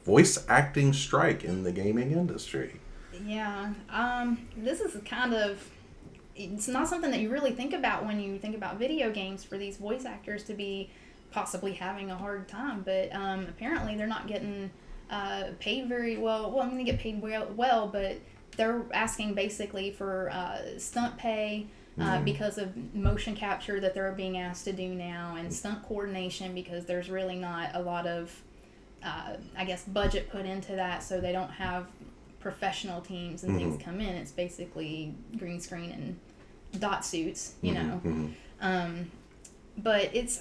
voice acting strike in the gaming industry. Yeah. This is kind of, it's not something that you really think about when you think about video games, for these voice actors to be possibly having a hard time. But apparently they're not getting paid very well. Well, I mean, they get paid well, but they're asking basically for stunt pay. Because of motion capture that they're being asked to do now, and stunt coordination, because there's really not a lot of, I guess, budget put into that, so they don't have professional teams and things come in. It's basically green screen and dot suits, you know. But it's,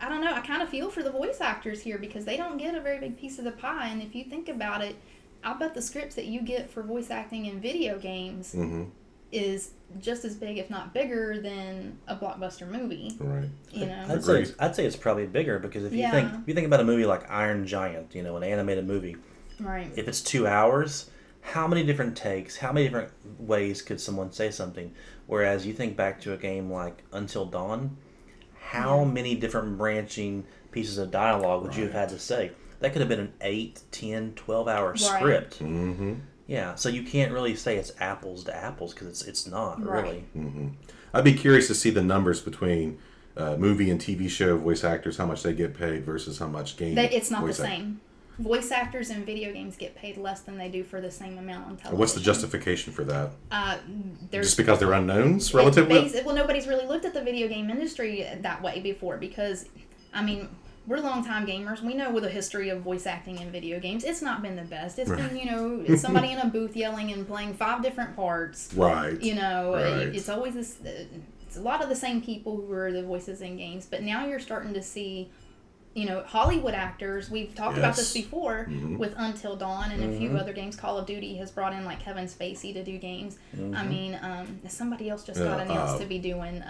I don't know, I kind of feel for the voice actors here, because they don't get a very big piece of the pie. And if you think about it, I'll bet the scripts that you get for voice acting in video games is just as big, if not bigger, than a blockbuster movie. Right. You know, I'd say it's probably bigger, because if you think about a movie like Iron Giant, you know, an animated movie, right? If it's 2 hours, how many different takes, how many different ways could someone say something? Whereas you think back to a game like Until Dawn, how many different branching pieces of dialogue would you have had to say? That could have been an 8, 10, 12-hour script. Yeah, so you can't really say it's apples to apples, because it's not really. I'd be curious to see the numbers between movie and TV show voice actors, how much they get paid versus how much game. It's not the same. Voice actors in video games get paid less than they do for the same amount on television. What's the justification for that? Just because they're unknowns, relatively? Well, nobody's really looked at the video game industry that way before, because, I mean, we're longtime gamers. We know with a history of voice acting in video games, it's not been the best. It's been, you know, it's somebody in a booth yelling and playing 5 different parts. Right. You know, it's always this. It's a lot of the same people who are the voices in games, but now you're starting to see, you know, Hollywood actors. We've talked about this before with Until Dawn and a few other games. Call of Duty has brought in, like, Kevin Spacey to do games. I mean, somebody else just got announced to be doing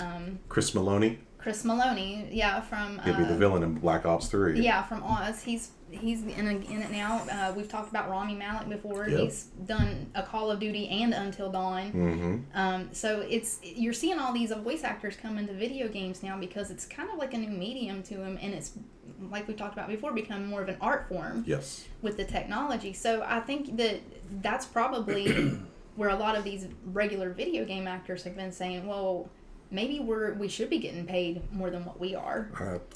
Chris Maloney. Chris Maloney, yeah, from He'll be the villain in Black Ops 3. Yeah, from Oz. He's in it now. We've talked about Rami Malek before. He's done a Call of Duty and Until Dawn. So you're seeing all these voice actors come into video games now, because it's kind of like a new medium to them, and it's, like we talked about before, become more of an art form. Yes. With the technology. So I think that's probably where a lot of these regular video game actors have been saying, well, maybe we should be getting paid more than what we are.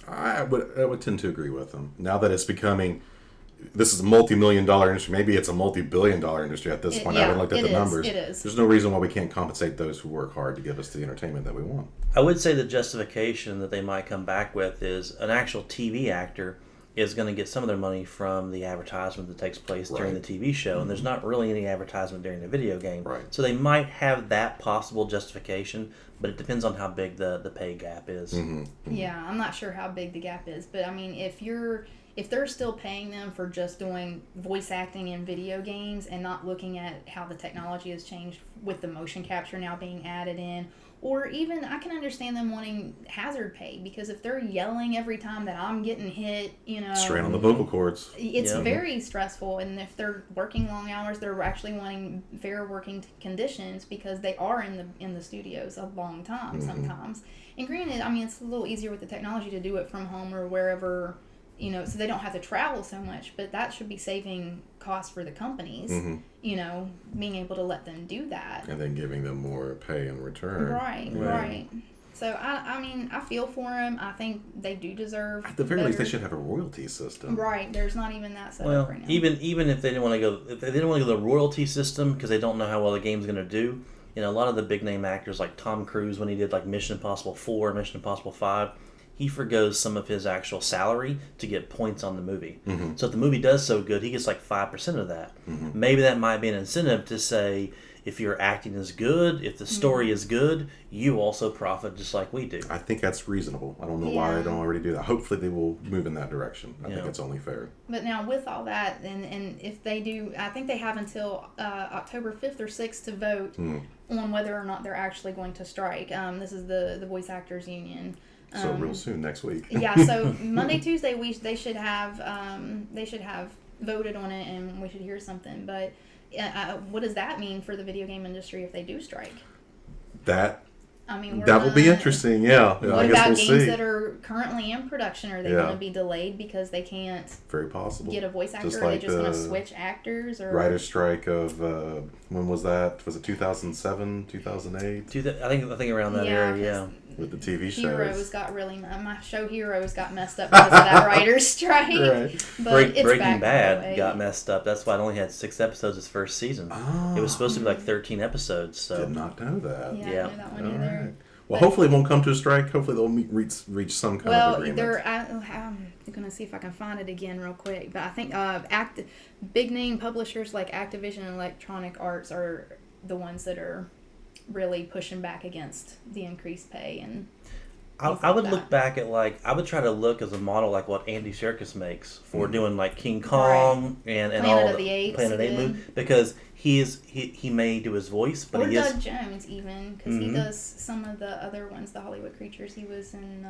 I would tend to agree with them. Now that it's becoming, this is a multi-million-dollar industry. Maybe it's a multi-billion-dollar industry at this point. I haven't looked at the numbers. It is. There's no reason why we can't compensate those who work hard to give us the entertainment that we want. I would say the justification that they might come back with is an actual TV actor is going to get some of their money from the advertisement that takes place during the TV show, and there's not really any advertisement during the video game. Right. So they might have that possible justification, but it depends on how big the pay gap is. Yeah, I'm not sure how big the gap is, but I mean, if they're still paying them for just doing voice acting in video games and not looking at how the technology has changed with the motion capture now being added in, or even, I can understand them wanting hazard pay, because if they're yelling every time that I'm getting hit, you know, Strain on the vocal cords. It's very stressful. And if they're working long hours, they're actually wanting fair working conditions, because they are in the studios a long time sometimes. And granted, I mean, it's a little easier with the technology to do it from home or wherever, you know, so they don't have to travel so much, but that should be saving costs for the companies, you know, being able to let them do that. And then giving them more pay in return. Right. So, I mean, I feel for them. I think they do deserve At the very least, they should have a royalty system. Right. There's not even that set up right now. Even if they didn't want to go, the royalty system, because they don't know how well the game's going to do, you know, a lot of the big name actors like Tom Cruise, when he did like Mission Impossible 4, Mission Impossible 5, he forgoes some of his actual salary to get points on the movie. So if the movie does so good, he gets like 5% of that. Maybe that might be an incentive to say, if your acting is good, if the story is good, you also profit just like we do. I think that's reasonable. I don't know why they don't already do that. Hopefully they will move in that direction. I think it's only fair. But now with all that, and if they do, I think they have until October 5th or 6th to vote on whether or not they're actually going to strike. This is the Voice Actors Union. So real soon, next week. So Monday, Tuesday, they should have voted on it, and we should hear something. But what does that mean for the video game industry if they do strike? That I mean, That will be interesting. Yeah. What I guess about we'll games see. that are currently in production? Are they Yeah. going to be delayed because they can't Very possible. get a voice actor? Just Are they like just going to the switch actors? Or writer's strike of when was that? Was it 2007, 2008? I think around that area, yeah. With the TV Heroes shows. got really my show Heroes got messed up because of that writer's strike. Right. But it's Breaking back Bad that way. got messed up. That's why it only had 6 episodes its first season. It was supposed to be like 13 episodes. So Did not know that. Yeah, I Yeah. didn't know that one All either. right. Well, hopefully it won't come to a strike. Hopefully they'll reach some kind of agreement. I'm gonna see if I can find it again real quick. But I think big name publishers like Activision and Electronic Arts are the ones that are really pushing back against the increased pay and. I would look back at I would try to look as a model like what Andy Serkis makes for doing like King Kong and Planet all of the Apes Planet of the Apes did. movie, because he may do his voice, but Or he is Doug Jones even, because he does some of the other ones, the Hollywood creatures. He was in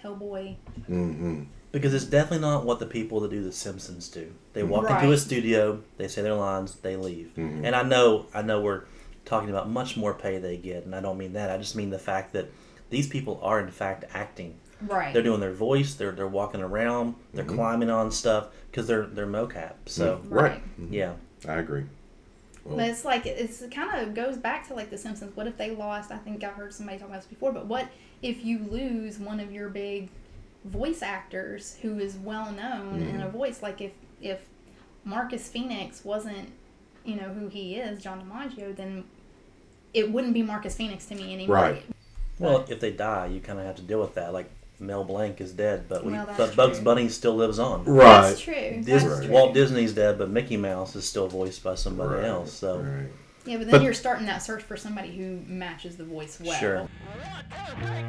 Hellboy. Mm-hmm. because it's definitely not what the people that do The Simpsons do. They walk into a Right. studio, they say their lines, they leave. Mhm. And I know we're talking about much more pay they get, and I don't mean that. I just mean the fact that these people are in fact acting. Right. They're doing their voice. They're walking around. They're climbing on stuff because they're mocap. So Right. yeah, I agree. But Well, it's like it's kind of goes back to like The Simpsons. What if they lost? I think I heard somebody talk about this before. But what if you lose one of your big voice actors who is well known in a voice? Like if Marcus Phoenix wasn't, who he is, John DiMaggio, then it wouldn't be Marcus Phoenix to me anymore. Right. well, if they die, you kind of have to deal with that. Like Mel Blanc is dead, but Well, that's but Bugs true. Bunny still lives on. right. That's true. Dis- That's true. Walt Disney's dead, but Mickey Mouse is still voiced by somebody Right. else. So Right. Yeah, but then But- you're starting that search for somebody who matches the voice well. Sure. All right,